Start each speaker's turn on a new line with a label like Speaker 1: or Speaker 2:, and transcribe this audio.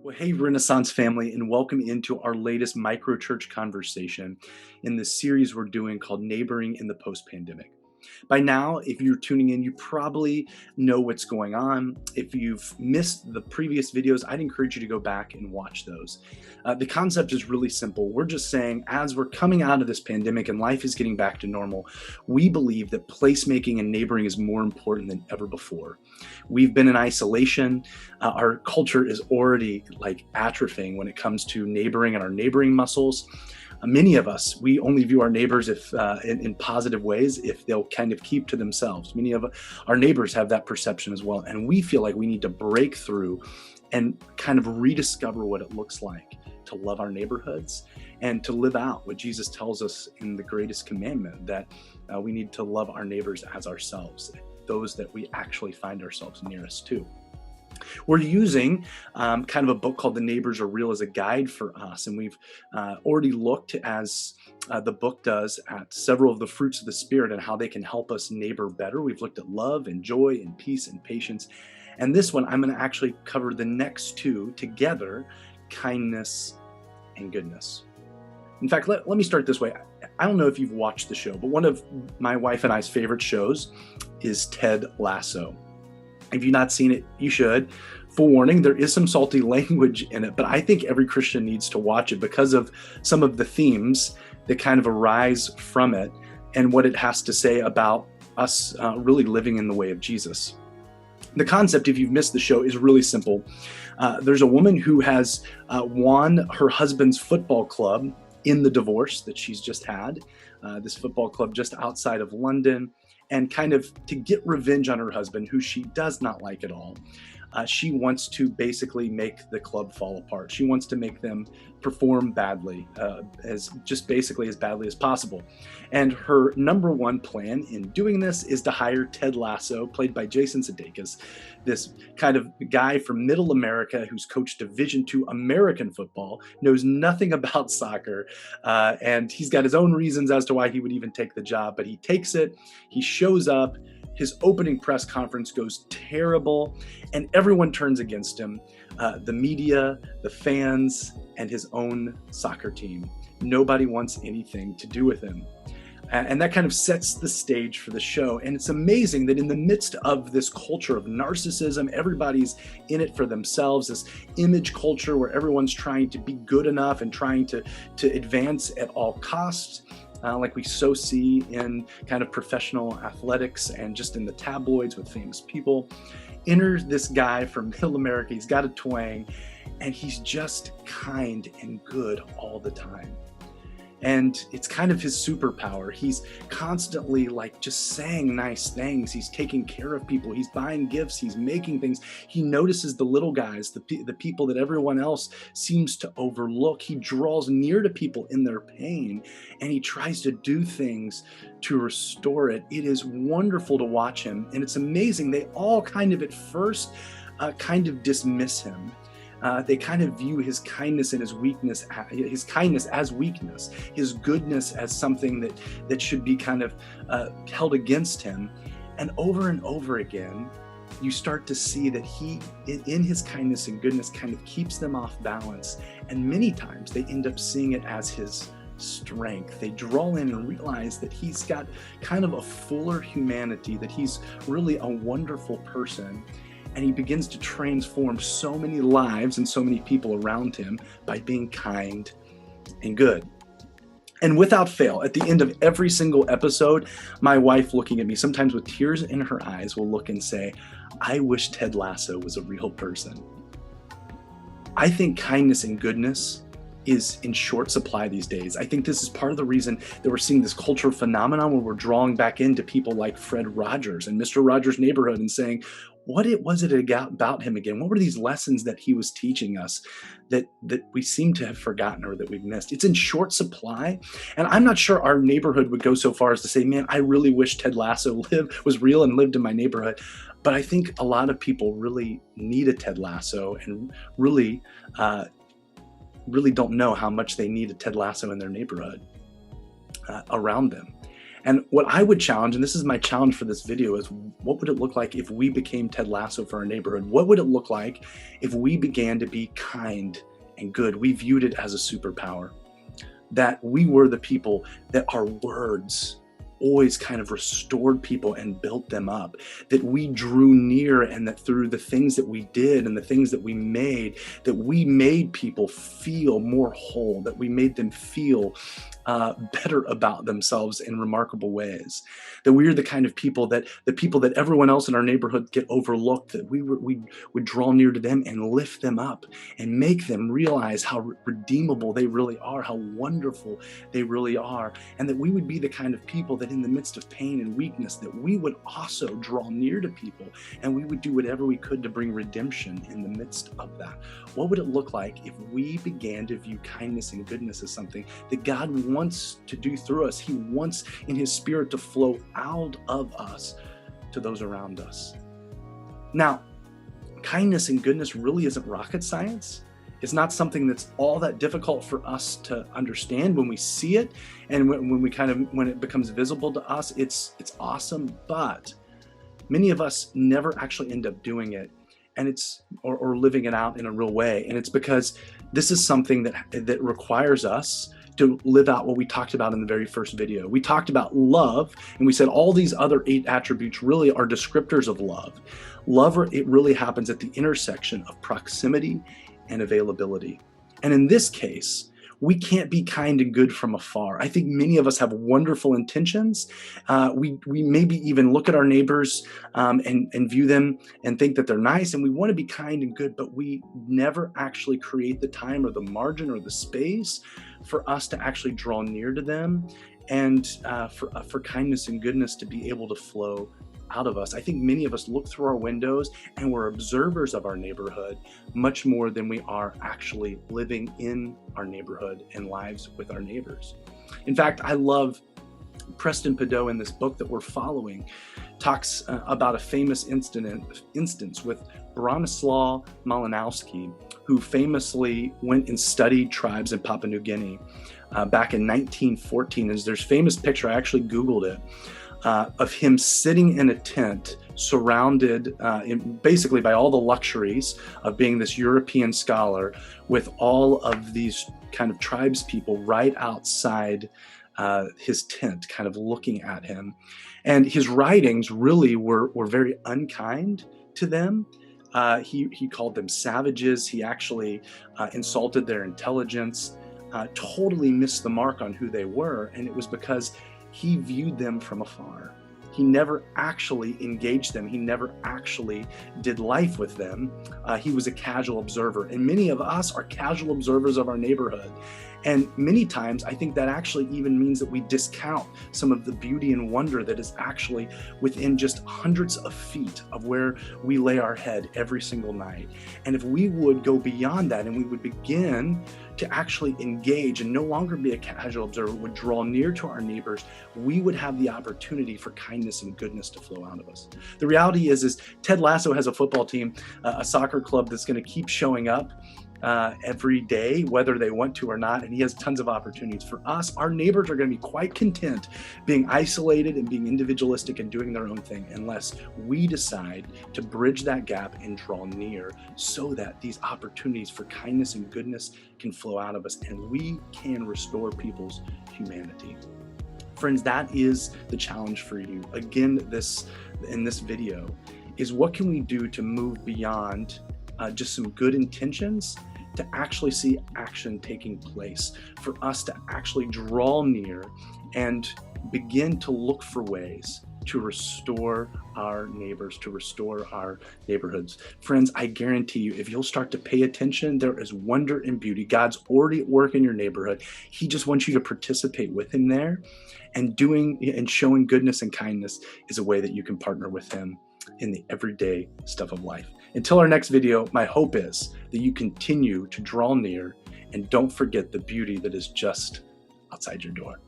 Speaker 1: Well, hey, Renaissance family, and welcome into our latest Microchurch conversation in the series we're doing called Neighboring in the Post-Pandemic. By now, if you're tuning in, you probably know what's going on. If you've missed the previous videos, I'd encourage you to go back and watch those. The concept is really simple. We're just saying, as we're coming out of this pandemic and life is getting back to normal, we believe that placemaking and neighboring is more important than ever before. We've been in isolation. Our culture is already like atrophying when it comes to neighboring and our neighboring muscles. Many of us, we only view our neighbors if in positive ways if they'll kind of keep to themselves. Many of our neighbors have that perception as well. And we feel like we need to break through and kind of rediscover what it looks like to love our neighborhoods and to live out what Jesus tells us in the greatest commandment, that we need to love our neighbors as ourselves, those that we actually find ourselves nearest to. We're using kind of a book called The Neighbors Are Real as a guide for us. And we've already looked, as the book does, at several of the fruits of the Spirit and how they can help us neighbor better. We've looked at love and joy and peace and patience. And this one, I'm going to actually cover the next two together: kindness and goodness. In fact, let me start this way. I don't know if you've watched the show, but one of my wife and I's favorite shows is Ted Lasso. If you've not seen it, you should. Forewarning, there is some salty language in it, but I think every Christian needs to watch it because of some of the themes that kind of arise from it and what it has to say about us really living in the way of Jesus. The concept, if you've missed the show, is really simple. There's a woman who has won her husband's football club in the divorce that she's just had, this football club just outside of London. And kind of to get revenge on her husband, who she does not like at all, she wants to basically make the club fall apart. She wants to make them perform badly, as badly as possible. And her number one plan in doing this is to hire Ted Lasso, played by Jason Sudeikis, this kind of guy from Middle America who's coached Division II American football, knows nothing about soccer, and he's got his own reasons as to why he would even take the job, but he takes it. He shows up. His opening press conference goes terrible, and everyone turns against him. The media, the fans, and his own soccer team. Nobody wants anything to do with him. And that kind of sets the stage for the show. And it's amazing that in the midst of this culture of narcissism, everybody's in it for themselves, this image culture where everyone's trying to be good enough and trying to advance at all costs. Like we so see in kind of professional athletics and just in the tabloids with famous people. Enters this guy from Middle America. He's got a twang, and he's just kind and good all the time. And it's kind of his superpower. He's constantly like just saying nice things. He's taking care of people. He's buying gifts. He's making things. He notices the little guys, the people that everyone else seems to overlook. He draws near to people in their pain, and he tries to do things to restore it. It is wonderful to watch him, and it's amazing. They all kind of at first kind of dismiss him. They kind of view his kindness and his kindness as weakness, his goodness as something that should be kind of held against him. And over again, you start to see that he, in his kindness and goodness, kind of keeps them off balance. And many times they end up seeing it as his strength. They draw in and realize that he's got kind of a fuller humanity, that he's really a wonderful person. And he begins to transform so many lives and so many people around him by being kind and good. And without fail, at the end of every single episode, my wife, looking at me, sometimes with tears in her eyes, will look and say, "I wish Ted Lasso was a real person." I think kindness and goodness is in short supply these days. I think this is part of the reason that we're seeing this cultural phenomenon where we're drawing back into people like Fred Rogers and Mr. Rogers' Neighborhood and saying, what was it about him again? What were these lessons that he was teaching us that we seem to have forgotten or that we've missed? It's in short supply. And I'm not sure our neighborhood would go so far as to say, man, I really wish Ted Lasso was real and lived in my neighborhood. But I think a lot of people really need a Ted Lasso and really don't know how much they need a Ted Lasso in their neighborhood around them. And what I would challenge, and this is my challenge for this video, is what would it look like if we became Ted Lasso for our neighborhood? What would it look like if we began to be kind and good? We viewed it as a superpower, that we were the people that our words always kind of restored people and built them up, that we drew near, and that through the things that we did and the things that we made people feel more whole, that we made them feel better about themselves in remarkable ways, that we are the kind of people that everyone else in our neighborhood get overlooked, that we would draw near to them and lift them up and make them realize how redeemable they really are, how wonderful they really are, and that we would be the kind of people that in the midst of pain and weakness, that we would also draw near to people, and we would do whatever we could to bring redemption in the midst of that. What would it look like if we began to view kindness and goodness as something that God wants to do through us? He wants in His Spirit to flow out of us to those around us. Now, kindness and goodness really isn't rocket science. It's not something that's all that difficult for us to understand when we see it, and when it becomes visible to us, it's awesome. But many of us never actually end up doing it, and or living it out in a real way. And it's because this is something that requires us to live out what we talked about in the very first video. We talked about love, and we said all these other 8 attributes really are descriptors of love. Love, it really happens at the intersection of proximity and availability. And in this case, we can't be kind and good from afar. I think many of us have wonderful intentions. We maybe even look at our neighbors and view them and think that they're nice, and we want to be kind and good, but we never actually create the time or the margin or the space for us to actually draw near to them, and for kindness and goodness to be able to flow out of us. I think many of us look through our windows and we're observers of our neighborhood much more than we are actually living in our neighborhood and lives with our neighbors. In fact, I love Preston Pouteaux in this book that we're following, talks about a famous instance with Bronislaw Malinowski, who famously went and studied tribes in Papua New Guinea back in 1914. And there's a famous picture, I actually Googled it, of him sitting in a tent surrounded basically by all the luxuries of being this European scholar, with all of these kind of tribes people right outside his tent, kind of looking at him. And his writings really were very unkind to them. He called them savages. He actually insulted their intelligence, totally missed the mark on who they were. And it was because he viewed them from afar. He never actually engaged them. He never actually did life with them. He was a casual observer. And many of us are casual observers of our neighborhood. And many times, I think that actually even means that we discount some of the beauty and wonder that is actually within just hundreds of feet of where we lay our head every single night. And if we would go beyond that and we would begin to actually engage and no longer be a casual observer, would draw near to our neighbors, we would have the opportunity for kindness and goodness to flow out of us. The reality is Ted Lasso has a football team, a soccer club that's going to keep showing up every day, whether they want to or not, and he has tons of opportunities. For us, our neighbors are going to be quite content being isolated and being individualistic and doing their own thing, unless we decide to bridge that gap and draw near, so that these opportunities for kindness and goodness can flow out of us and we can restore people's humanity. Friends, that is the challenge for you. Again, in this video is, what can we do to move beyond just some good intentions to actually see action taking place, for us to actually draw near and begin to look for ways to restore our neighbors, to restore our neighborhoods. Friends, I guarantee you, if you'll start to pay attention, there is wonder and beauty. God's already at work in your neighborhood. He just wants you to participate with him there, and doing and showing goodness and kindness is a way that you can partner with him in the everyday stuff of life. Until our next video, my hope is that you continue to draw near and don't forget the beauty that is just outside your door.